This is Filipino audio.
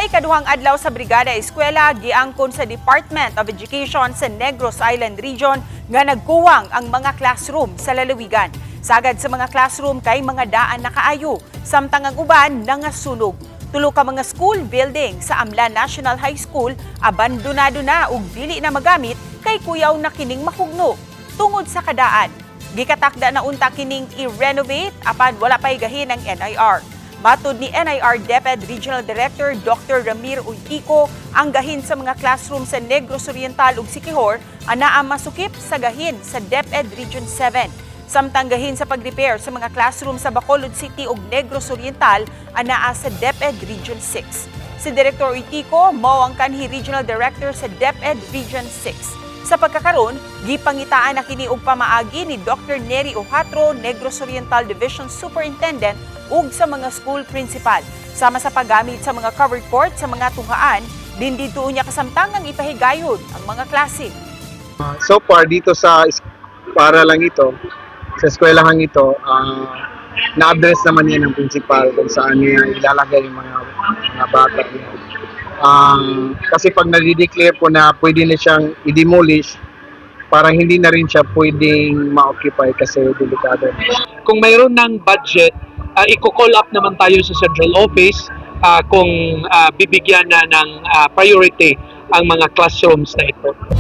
ikaduhang adlaw sa Brigada Eskwela giangkon sa Department of Education sa Negros Island Region nga nagkuwang ang mga classroom sa lalawigan. Sagad sa mga classroom kay mga daan na kaayo, samtang ang uban nangasunog. Tulo ka mga school building sa Amlan National High School abandonado na ug dili na magamit kay kuyaw na kining mahugno tungod sa kadaan. Gikatakda na unta kining i-renovate apan wala pay gahin ang NIR. Matud ni NIR DepEd Regional Director Dr. Ramir Uytico, ang gahin sa mga classroom sa Negros Oriental ug Siquijor anaa masukip sa gahin sa DepEd Region 7. Samtang gahin sa pag-repair sa mga classroom sa Bacolod City ug Negros Oriental anaa sa DepEd Region 6. Si Director Uytico mao ang kanhi Regional Director sa DepEd Region 6. Sa pagkakaroon, gipangitaan na kini og pamaagi ni Dr. Neri Ohatro, Negros Oriental Division Superintendent ug sa mga school principal. Sama sa paggamit sa mga covered court sa mga tunghaan, din dito niya kasamtangang ipahigayod ang mga klase. So far dito sa para lang ito, sa eskwelahan ito, na-address naman yan ng principal kung saan niya ilalagay yung mga bata niya. Kasi pag nadi-declare po na pwede na siyang i-demolish, parang hindi na rin siya pwedeng ma-occupy kasi delikado. Kung mayroon ng budget, i-call up naman tayo sa central office kung bibigyan na ng priority ang mga classrooms na ito.